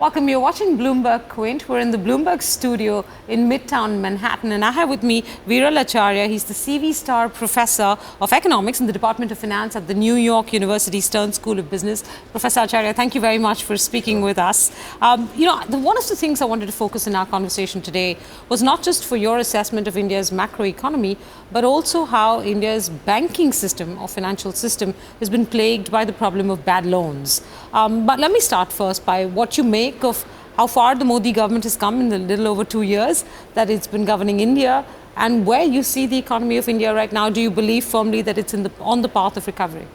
Welcome. You're watching Bloomberg Quint. We're in the Bloomberg studio in Midtown Manhattan, and I have with me Viral Acharya. He's the C.V. Starr Professor of Economics in the Department of Finance at the New York University Stern School of Business. Professor Acharya, thank you very much for speaking with us. One of the things I wanted to focus in our conversation today was not just for your assessment of India's macroeconomy, but also how India's banking system or financial system has been plagued by the problem of bad loans. But let me start first by what you make of how far the Modi government has come in the little over 2 years that it's been governing India, and where you see the economy of India right now. Do you believe firmly that it's on the path of recovery?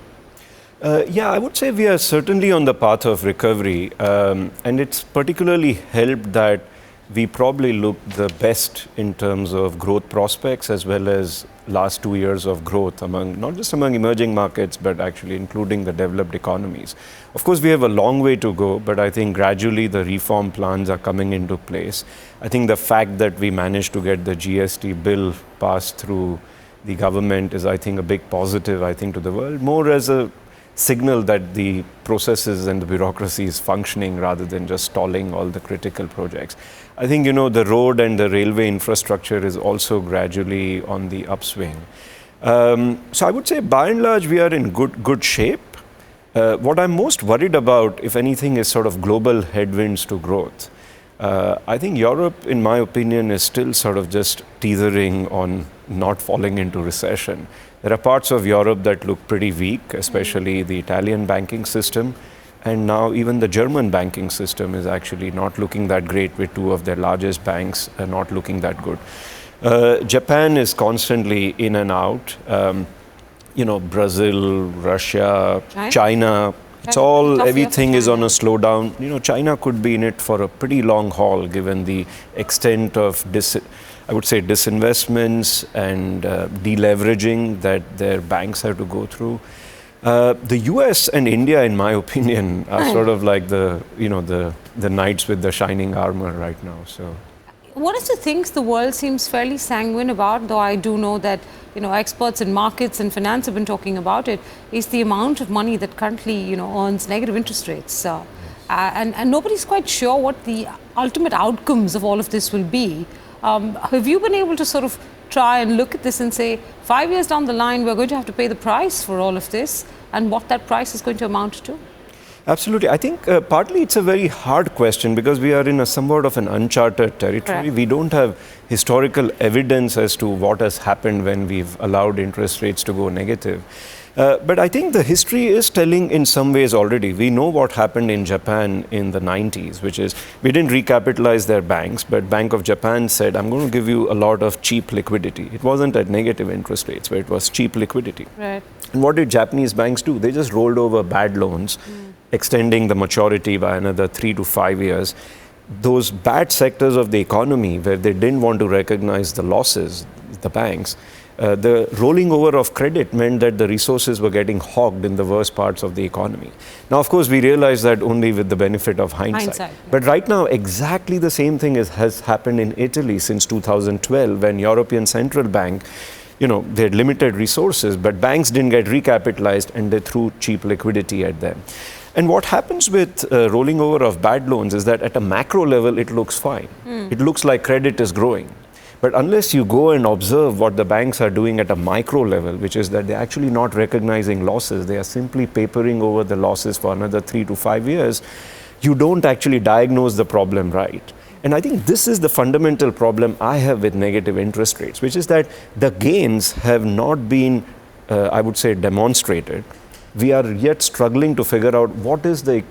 Yeah, I would say we are certainly on the path of recovery, and it's particularly helped that we probably look the best in terms of growth prospects, as well as last 2 years of growth not just among emerging markets, but actually including the developed economies. Of course, we have a long way to go, but I think gradually the reform plans are coming into place. I think the fact that we managed to get the GST bill passed through the government is, I think, a big positive, to the world, more as a signal that the processes and the bureaucracy is functioning rather than just stalling all the critical projects. I think, the road and the railway infrastructure is also gradually on the upswing. So I would say by and large we are in good shape. What I'm most worried about, if anything, is sort of global headwinds to growth. I think Europe, in my opinion, is still sort of just teetering on not falling into recession. There are parts of Europe that look pretty weak, especially the Italian banking system. And now even the German banking system is actually not looking that great, with two of their largest banks not looking that good. Japan is constantly in and out. Brazil, Russia, China. Everything is on a slowdown. China could be in it for a pretty long haul, given the extent of disinvestments and deleveraging that their banks have to go through. The US and India, in my opinion, are sort of like the knights with the shining armor right now. So, one of the things the world seems fairly sanguine about, though I do know that experts in markets and finance have been talking about it, is the amount of money that currently earns negative interest rates, and nobody's quite sure what the ultimate outcomes of all of this will be. Have you been able to sort of try and look at this and say, 5 years down the line, we're going to have to pay the price for all of this, and what that price is going to amount to? Absolutely. I think partly it's a very hard question because we are in a somewhat of an uncharted territory. Correct. We don't have historical evidence as to what has happened when we've allowed interest rates to go negative. But I think the history is telling in some ways already. We know what happened in Japan in the 90s, which is we didn't recapitalize their banks, but Bank of Japan said, I'm going to give you a lot of cheap liquidity. It wasn't at negative interest rates, but it was cheap liquidity. Right. And what did Japanese banks do? They just rolled over bad loans, extending the maturity by another 3 to 5 years. Those bad sectors of the economy where they didn't want to recognize the losses, the banks, the rolling over of credit meant that the resources were getting hogged in the worst parts of the economy. Now, of course, we realize that only with the benefit of hindsight. But right now, exactly the same thing has happened in Italy since 2012, when European Central Bank, they had limited resources, but banks didn't get recapitalized and they threw cheap liquidity at them. And what happens with rolling over of bad loans is that at a macro level, it looks fine. It looks like credit is growing. But unless you go and observe what the banks are doing at a micro level, which is that they're actually not recognizing losses, they are simply papering over the losses for another 3 to 5 years, you don't actually diagnose the problem right. And I think this is the fundamental problem I have with negative interest rates, which is that the gains have not been, demonstrated. We are yet struggling to figure out what are the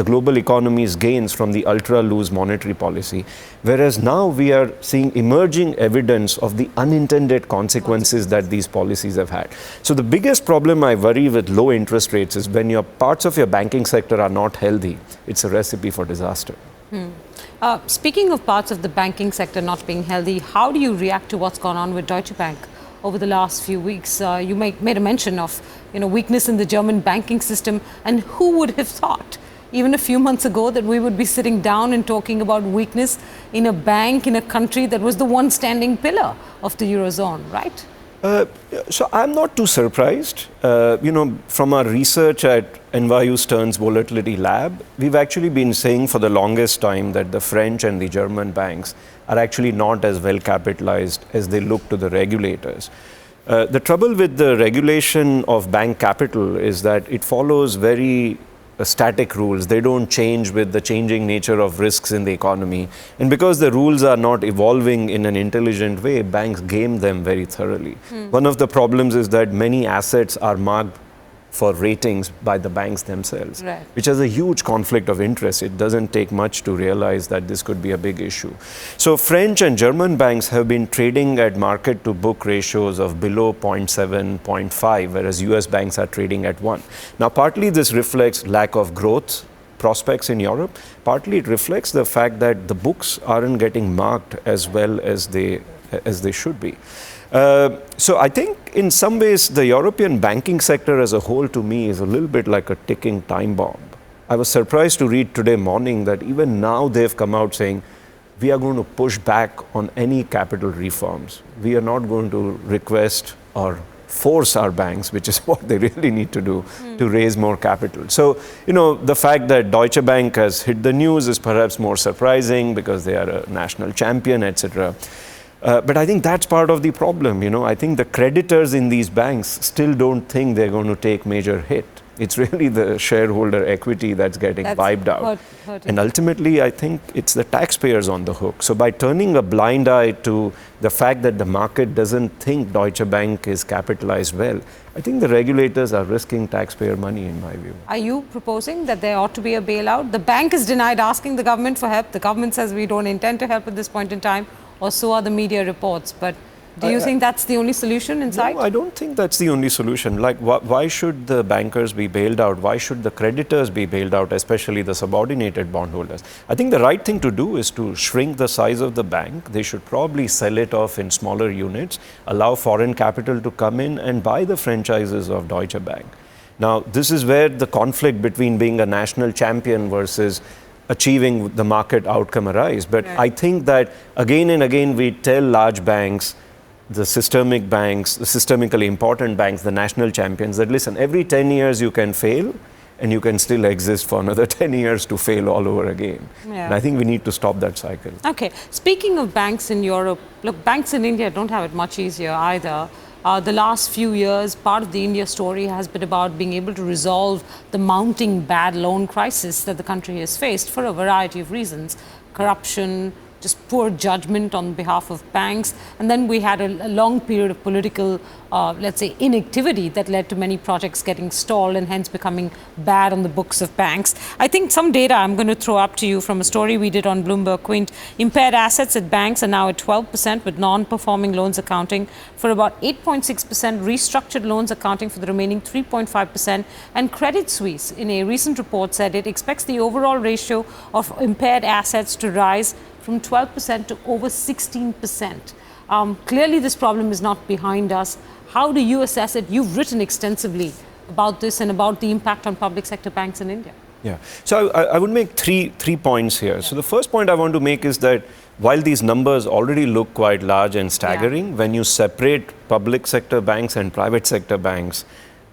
global economy's gains from the ultra loose monetary policy, whereas now we are seeing emerging evidence of the unintended consequences that these policies have had. So the biggest problem I worry with low interest rates is when your parts of your banking sector are not healthy, it's a recipe for disaster. Speaking of parts of the banking sector not being healthy, how do you react to what's gone on with Deutsche Bank over the last few weeks? You made a mention of weakness in the German banking system, and who would have thought even a few months ago that we would be sitting down and talking about weakness in a bank in a country that was the one standing pillar of the Eurozone, right? So I'm not too surprised. From our research at NYU Stern's Volatility Lab, we've actually been saying for the longest time that the French and the German banks are actually not as well capitalized as they look to the regulators. The trouble with the regulation of bank capital is that it follows very static rules. They don't change with the changing nature of risks in the economy. And because the rules are not evolving in an intelligent way, banks game them very thoroughly. One of the problems is that many assets are marked for ratings by the banks themselves, right, which has a huge conflict of interest. It doesn't take much to realize that this could be a big issue. So French and German banks have been trading at market to book ratios of below 0.7, 0.5, whereas US banks are trading at 1. Now, partly this reflects lack of growth prospects in Europe. Partly it reflects the fact that the books aren't getting marked as well as they should be. So I think in some ways the European banking sector as a whole to me is a little bit like a ticking time bomb. I was surprised to read today morning that even now they've come out saying we are going to push back on any capital reforms. We are not going to request or force our banks, which is what they really need to do, to raise more capital. So, the fact that Deutsche Bank has hit the news is perhaps more surprising because they are a national champion, etc. But I think that's part of the problem. I think the creditors in these banks still don't think they're going to take major hit. It's really the shareholder equity that's getting wiped out. And ultimately, I think it's the taxpayers on the hook. So by turning a blind eye to the fact that the market doesn't think Deutsche Bank is capitalized well, I think the regulators are risking taxpayer money, in my view. Are you proposing that there ought to be a bailout? The bank is denied asking the government for help. The government says we don't intend to help at this point in time, or so are the media reports. But do you think that's the only solution in sight? No, I don't think that's the only solution. Like, why should the bankers be bailed out? Why should the creditors be bailed out, especially the subordinated bondholders? I think the right thing to do is to shrink the size of the bank. They should probably sell it off in smaller units, allow foreign capital to come in and buy the franchises of Deutsche Bank. Now, this is where the conflict between being a national champion versus achieving the market outcome arise. But I think that again and again we tell large banks, the systemic banks, the systemically important banks, the national champions, that listen, every 10 years you can fail and you can still exist for another 10 years to fail all over again. And I think we need to stop that cycle. Okay. Speaking of banks in Europe, look, banks in India don't have it much easier either. The last few years, part of the India story has been about being able to resolve the mounting bad loan crisis that the country has faced for a variety of reasons. Corruption, just poor judgment on behalf of banks. And then we had a long period of political, let's say, inactivity that led to many projects getting stalled and hence becoming bad on the books of banks. I think some data I'm going to throw up to you from a story we did on Bloomberg Quint. Impaired assets at banks are now at 12%, with non-performing loans accounting for about 8.6%, restructured loans accounting for the remaining 3.5%. And Credit Suisse, in a recent report, said it expects the overall ratio of impaired assets to rise from 12% to over 16%. Clearly, this problem is not behind us. How do you assess it? You've written extensively about this and about the impact on public sector banks in India. Yeah. So I would make three points here. Yeah. So the first point I want to make is that while these numbers already look quite large and staggering, when you separate public sector banks and private sector banks,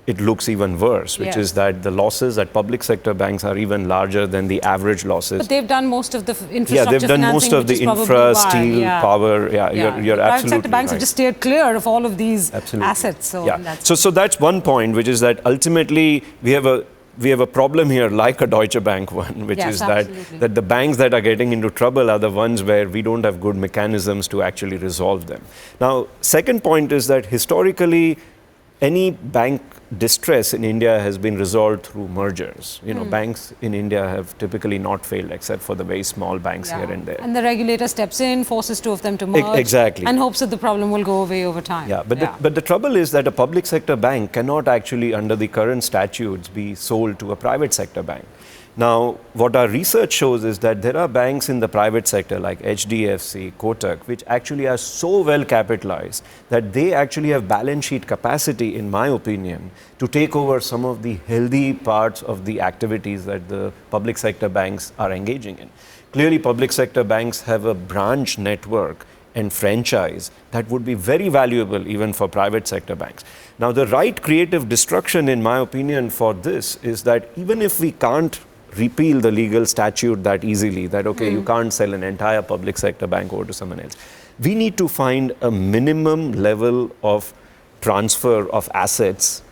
it looks even worse, which is that the losses at public sector banks are even larger than the average losses. But they've done most of the infrastructure financing. Yeah, they've done most of the infra, steel, power. You're Yeah, you're absolutely private sector banks right. have just steered clear of all of these assets. So that's one point, which is that ultimately we have a problem here, like a Deutsche Bank one, which is that the banks that are getting into trouble are the ones where we don't have good mechanisms to actually resolve them. Now, second point is that historically, any bank distress in India has been resolved through mergers. Banks in India have typically not failed except for the very small banks here and there. And the regulator steps in, forces two of them to merge. Exactly. And hopes that the problem will go away over time. But the trouble is that a public sector bank cannot actually, under the current statutes, be sold to a private sector bank. Now, what our research shows is that there are banks in the private sector like HDFC, Kotak, which actually are so well capitalized that they actually have balance sheet capacity, in my opinion, to take over some of the healthy parts of the activities that the public sector banks are engaging in. Clearly, public sector banks have a branch network and franchise that would be very valuable even for private sector banks. Now, the right creative destruction, in my opinion, for this is that even if we can't repeal the legal statute that easily, that, okay, you can't sell an entire public sector bank over to someone else, we need to find a minimum level of transfer of assets,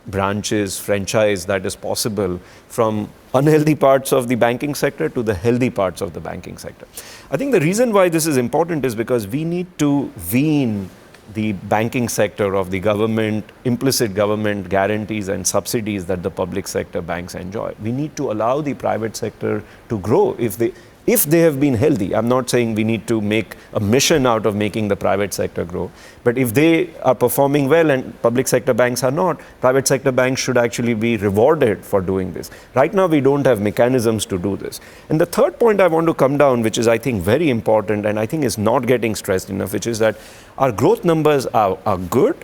branches, franchise that is possible from unhealthy parts of the banking sector to the healthy parts of the banking sector. I think the reason why this is important is because we need to wean the banking sector of the government, implicit government guarantees and subsidies that the public sector banks enjoy. We need to allow the private sector to grow if they have been healthy. I'm not saying we need to make a mission out of making the private sector grow, but if they are performing well and public sector banks are not, private sector banks should actually be rewarded for doing this. Right now, we don't have mechanisms to do this. And the third point I want to come down, which is I think very important and I think is not getting stressed enough, which is that our growth numbers are good,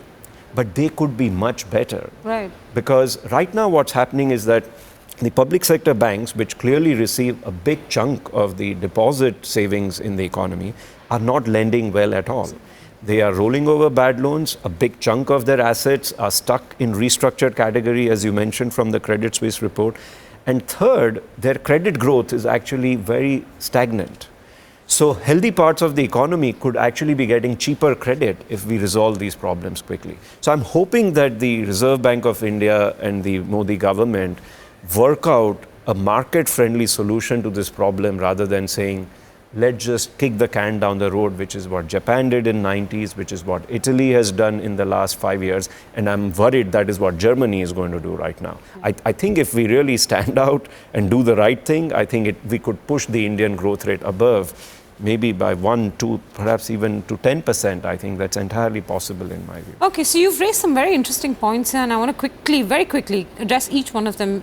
but they could be much better. Right. Because right now what's happening is that the public sector banks, which clearly receive a big chunk of the deposit savings in the economy, are not lending well at all. They are rolling over bad loans. A big chunk of their assets are stuck in restructured category, as you mentioned from the Credit Suisse report. And third, their credit growth is actually very stagnant. So healthy parts of the economy could actually be getting cheaper credit if we resolve these problems quickly. So I'm hoping that the Reserve Bank of India and the Modi government work out a market-friendly solution to this problem rather than saying, let's just kick the can down the road, which is what Japan did in 90s, which is what Italy has done in the last 5 years. And I'm worried that is what Germany is going to do right now. I think if we really stand out and do the right thing, I think we could push the Indian growth rate above, maybe by 1, 2, perhaps even to 10%. I think that's entirely possible in my view. Okay, so you've raised some very interesting points here, and I want to very quickly address each one of them.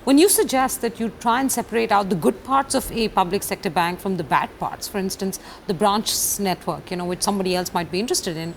When you suggest that you try and separate out the good parts of a public sector bank from the bad parts, for instance, the branch network, which somebody else might be interested in,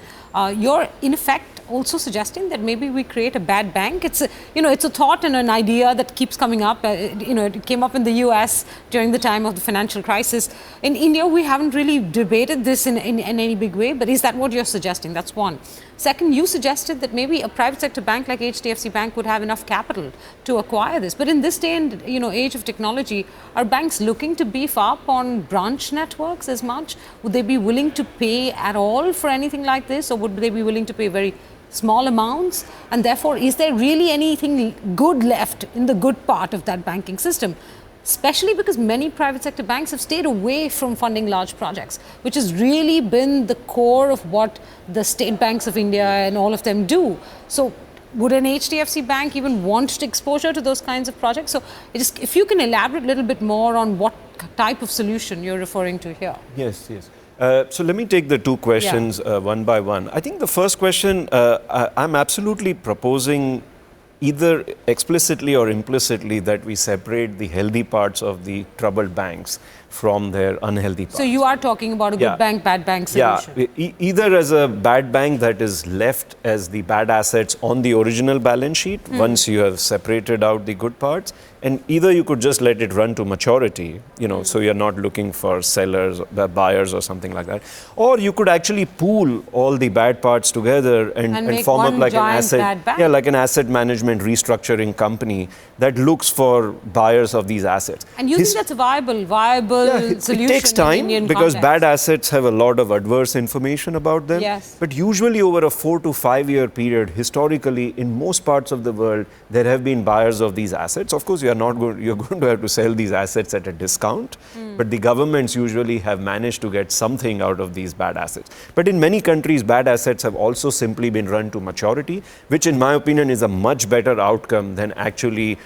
you're in effect also suggesting that maybe we create a bad bank. It's a thought and an idea that keeps coming up. It came up in the US during the time of the financial crisis. In India, we haven't really debated this in any big way, but is that what you're suggesting? That's one. Second, you suggested that maybe a private sector bank like HDFC Bank would have enough capital to acquire this. But in this day and age of technology, are banks looking to beef up on branch networks as much? Would they be willing to pay at all for anything like this, or would they be willing to pay very small amounts? And therefore, is there really anything good left in the good part of that banking system? Especially because many private sector banks have stayed away from funding large projects, which has really been the core of what the state banks of India and all of them do. So would an HDFC bank even want exposure to those kinds of projects? So if you can elaborate a little bit more on what type of solution you're referring to here. Yes. So let me take the two questions one by one. I think the first question, I'm absolutely proposing either explicitly or implicitly that we separate the healthy parts of the troubled banks from their unhealthy parts. So you are talking about a good bank, bad bank solution. Yeah, either as a bad bank that is left as the bad assets on the original balance sheet once you have separated out the good parts, and either you could just let it run to maturity, so you're not looking for sellers, buyers or something like that. Or you could actually pool all the bad parts together and form up like an asset, like an asset management restructuring company that looks for buyers of these assets. And you think that's a viable solution? It takes time because bad assets have a lot of adverse information about them. Yes. But usually over a 4 to 5 year period, historically, in most parts of the world, there have been buyers of these assets. Of course, you're going to have to sell these assets at a discount, but the governments usually have managed to get something out of these bad assets. But in many countries, bad assets have also simply been run to maturity, which in my opinion is a much better outcome than actually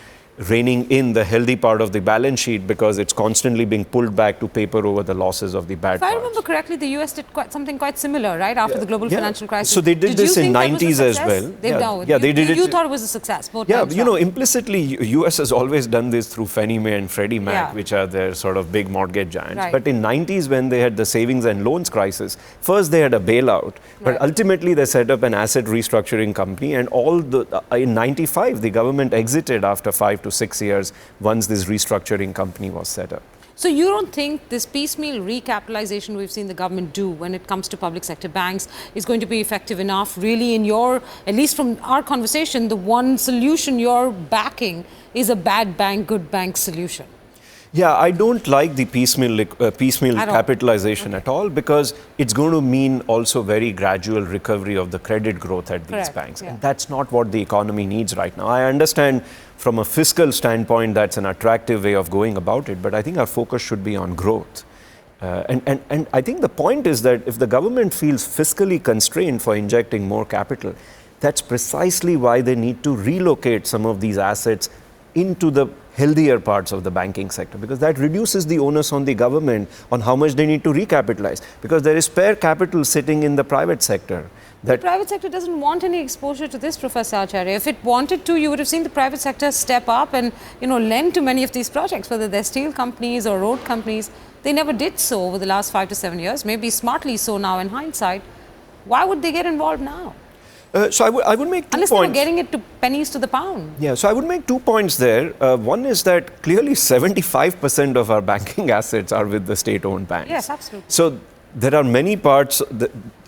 reining in the healthy part of the balance sheet because it's constantly being pulled back to paper over the losses of the bad parts. If I remember correctly, the US did something quite similar, right, after the global financial crisis. So they did this in 90s as well. They did it. You thought it was a success, both times. Implicitly, US has always done this through Fannie Mae and Freddie Mac, which are their sort of big mortgage giants. Right. But in 90s, when they had the savings and loans crisis, first they had a bailout, but ultimately they set up an asset restructuring company, and in 95, the government exited after 5 to 6 years once this restructuring company was set up. So you don't think this piecemeal recapitalization we've seen the government do when it comes to public sector banks is going to be effective enough? Really, in your, at least from our conversation, the one solution you're backing is a bad bank, good bank solution. Yeah, I don't like the piecemeal capitalization at all, because it's going to mean also very gradual recovery of the credit growth at these banks. And that's not what the economy needs right now. I understand from a fiscal standpoint that's an attractive way of going about it, but I think our focus should be on growth. And I think the point is that if the government feels fiscally constrained for injecting more capital, that's precisely why they need to relocate some of these assets into the healthier parts of the banking sector, because that reduces the onus on the government on how much they need to recapitalize, because there is spare capital sitting in the private sector. The private sector doesn't want any exposure to this, Professor Acharya. If it wanted to, you would have seen the private sector step up and, lend to many of these projects, whether they're steel companies or road companies. They never did so over the last 5 to 7 years, maybe smartly so now in hindsight. Why would they get involved now? So I would make 2 Unless points. they were getting it to pennies to the pound. Yeah, so I would make 2 points there. One is that clearly 75% of our banking assets are with the state-owned banks. Yes, absolutely. So there are many parts,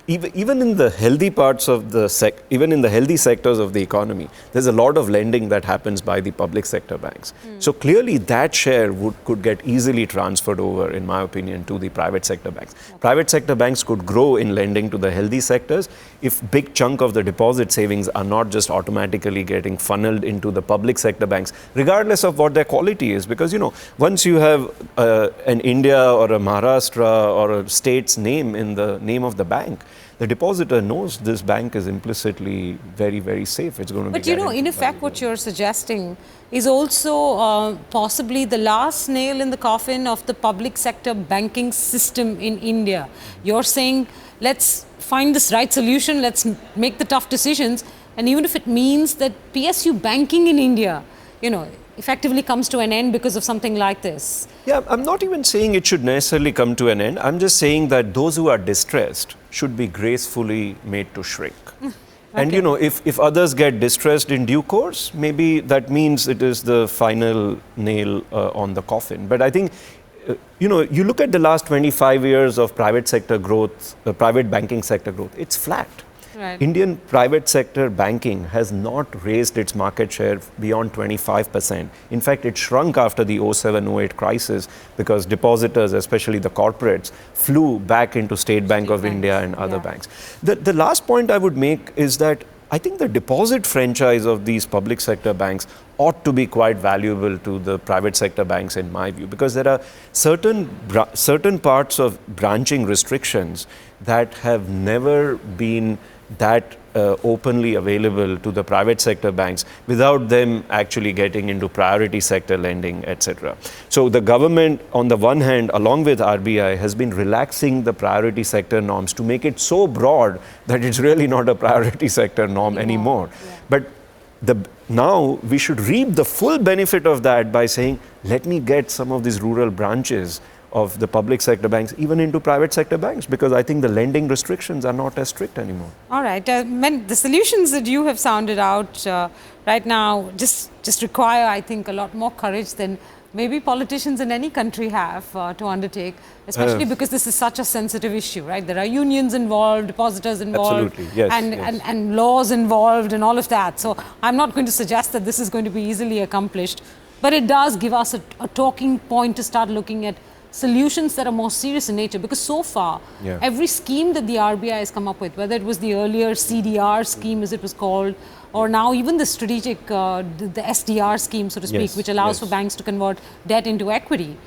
even in the healthy parts of the even in the healthy sectors of the economy, there's a lot of lending that happens by the public sector banks. So clearly that share could get easily transferred over, in my opinion, to the private sector banks. Private sector banks could grow in lending to the healthy sectors if big chunk of the deposit savings are not just automatically getting funneled into the public sector banks, regardless of what their quality is. Because, once you have an India or a Maharashtra or a state's name in the name of the bank, the depositor knows this bank is implicitly very, very safe. It's going to be. But in effect, what you're suggesting is also possibly the last nail in the coffin of the public sector banking system in India. You're saying, let's find this right solution, let's make the tough decisions, and even if it means that PSU banking in India, effectively comes to an end because of something like this. Yeah, I'm not even saying it should necessarily come to an end. I'm just saying that those who are distressed should be gracefully made to shrink. Okay. And if others get distressed in due course, maybe that means it is the final nail on the coffin. But I think, you look at the last 25 years of private sector growth, private banking sector growth, it's flat. Right. Indian private sector banking has not raised its market share beyond 25%. In fact, it shrunk after the 07-08 crisis because depositors, especially the corporates, flew back into State Bank of India and other banks. The last point I would make is that I think the deposit franchise of these public sector banks ought to be quite valuable to the private sector banks, in my view, because there are certain parts of branching restrictions that have never been that openly available to the private sector banks without them actually getting into priority sector lending, etc. So the government, on the one hand, along with RBI, has been relaxing the priority sector norms to make it so broad that it's really not a priority sector norm anymore. Yeah. But now we should reap the full benefit of that by saying, let me get some of these rural branches of the public sector banks even into private sector banks, because I think the lending restrictions are not as strict anymore. All right. The solutions that you have sounded out right now just require, I think, a lot more courage than maybe politicians in any country have to undertake, especially because this is such a sensitive issue, right? There are unions involved, depositors involved, absolutely. Yes, and laws involved and all of that. So I'm not going to suggest that this is going to be easily accomplished, but it does give us a talking point to start looking at solutions that are more serious in nature, because so far every scheme that the RBI has come up with, whether it was the earlier CDR scheme as it was called, or now even the strategic, the SDR scheme, so to speak, which allows for banks to convert debt into equity,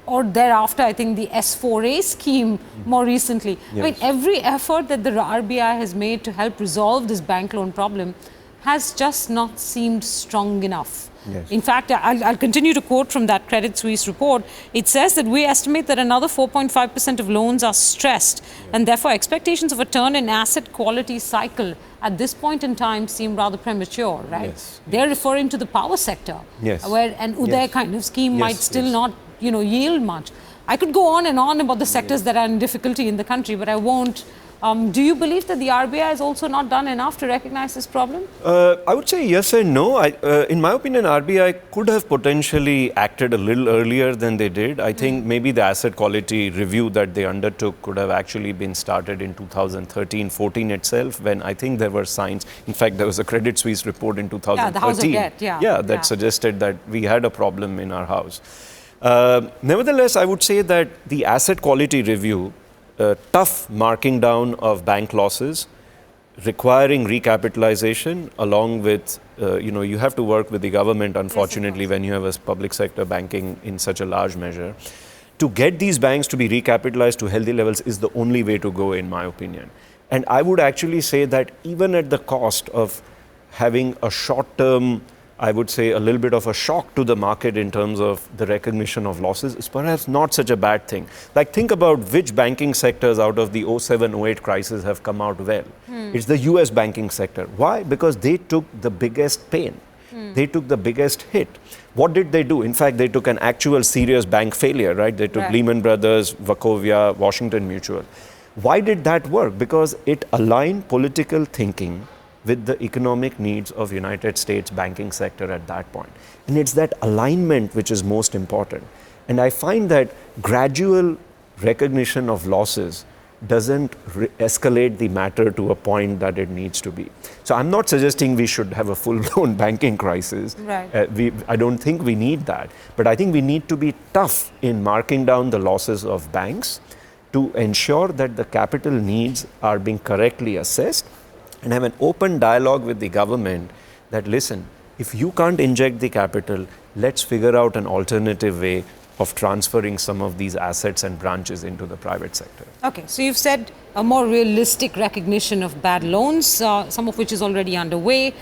or thereafter I think the S4A scheme more recently. I mean, every effort that the RBI has made to help resolve this bank loan problem has just not seemed strong enough. Yes. In fact, I'll continue to quote from that Credit Suisse report. It says that we estimate that another 4.5% of loans are stressed, and therefore expectations of a turn in asset quality cycle at this point in time seem rather premature, right? Yes. They're referring to the power sector, where an Uday kind of scheme might still not, yield much. I could go on and on about the sectors that are in difficulty in the country, but I won't. Do you believe that the RBI has also not done enough to recognize this problem? I would say yes and no. In my opinion, RBI could have potentially acted a little earlier than they did. I think maybe the asset quality review that they undertook could have actually been started in 2013-14 itself, when I think there were signs. In fact, there was a Credit Suisse report in 2013. Yeah, the house of debt, that suggested that we had a problem in our house. Nevertheless, I would say that the asset quality review, tough marking down of bank losses, requiring recapitalization, along with, you have to work with the government, unfortunately, when you have a public sector banking in such a large measure. To get these banks to be recapitalized to healthy levels is the only way to go, in my opinion. And I would actually say that even at the cost of having a short-term, I would say, a little bit of a shock to the market in terms of the recognition of losses, is perhaps not such a bad thing. Like, think about which banking sectors out of the 07-08 crisis have come out well. It's the US banking sector. Why? Because they took the biggest pain. They took the biggest hit. What did they do? In fact, they took an actual serious bank failure, right? They took Lehman Brothers, Wachovia, Washington Mutual. Why did that work? Because it aligned political thinking with the economic needs of United States banking sector at that point. And it's that alignment which is most important. And I find that gradual recognition of losses doesn't escalate the matter to a point that it needs to be. So I'm not suggesting we should have a full-blown banking crisis. I don't think we need that. But I think we need to be tough in marking down the losses of banks to ensure that the capital needs are being correctly assessed, and have an open dialogue with the government that, listen, if you can't inject the capital, let's figure out an alternative way of transferring some of these assets and branches into the private sector. Okay, so you've said a more realistic recognition of bad loans, some of which is already underway,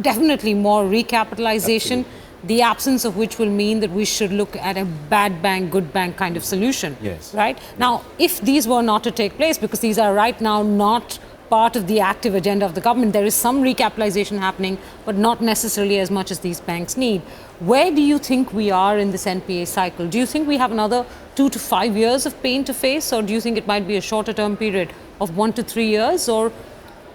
definitely more recapitalization. Absolutely. The absence of which will mean that we should look at a bad bank, good bank kind of solution. Yes. Right? Now, if these were not to take place, because these are right now not part of the active agenda of the government, there is some recapitalization happening, but not necessarily as much as these banks need. Where do you think we are in this NPA cycle? Do you think we have another 2 to 5 years of pain to face, or do you think it might be a shorter term period of 1 to 3 years, or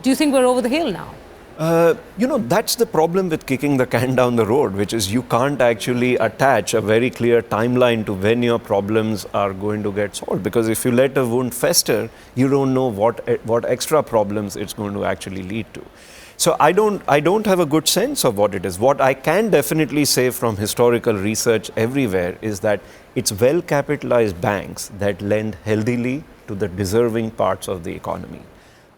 do you think we're over the hill now? That's the problem with kicking the can down the road, which is you can't actually attach a very clear timeline to when your problems are going to get solved. Because if you let a wound fester, you don't know what extra problems it's going to actually lead to. So I don't have a good sense of what it is. What I can definitely say from historical research everywhere is that it's well-capitalized banks that lend healthily to the deserving parts of the economy.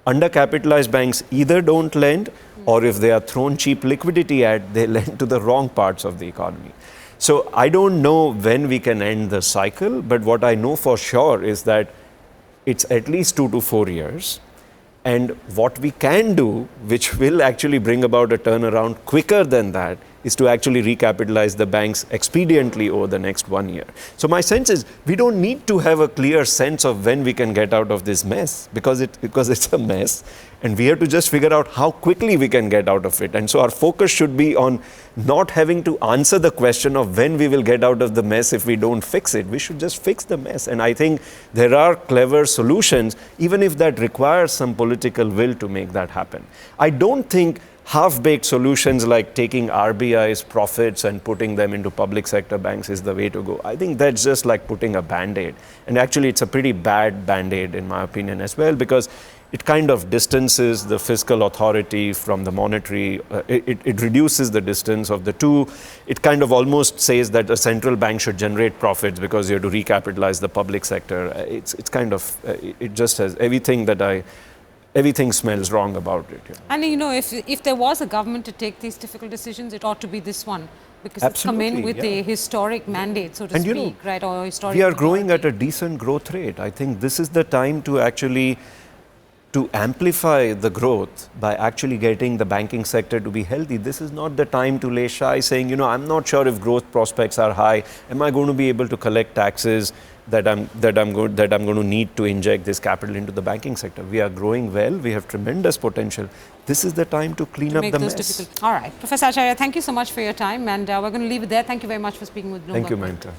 Undercapitalized banks either don't lend, or if they are thrown cheap liquidity at, they lend to the wrong parts of the economy. So I don't know when we can end the cycle, but what I know for sure is that it's at least 2 to 4 years. And what we can do, which will actually bring about a turnaround quicker than that, is to actually recapitalize the banks expediently over the next 1 year. So my sense is we don't need to have a clear sense of when we can get out of this mess, because it's a mess, and we have to just figure out how quickly we can get out of it. And so our focus should be on not having to answer the question of when we will get out of the mess if we don't fix it. We should just fix the mess. And I think there are clever solutions, even if that requires some political will to make that happen. I don't think half-baked solutions like taking RBI's profits and putting them into public sector banks is the way to go. I think that's just like putting a Band-Aid. And actually, it's a pretty bad Band-Aid, in my opinion, as well, because it kind of distances the fiscal authority from the monetary. It reduces the distance of the two. It kind of almost says that a central bank should generate profits because you have to recapitalize the public sector. It's kind of, it just has everything smells wrong about it. And if there was a government to take these difficult decisions, it ought to be this one, because it's come in with a historic mandate, so to speak, right? Or historic. We are growing at a decent growth rate. I think this is the time to actually amplify the growth by actually getting the banking sector to be healthy. This is not the time to lay shy, saying, I'm not sure if growth prospects are high. Am I going to be able to collect taxes that I'm going to need to inject this capital into the banking sector? We are growing well. We have tremendous potential. This is the time to clean up the mess. Difficult. All right, Professor Acharya, thank you so much for your time, and we're going to leave it there. Thank you very much for speaking with Bloomberg. Thank you, Manka.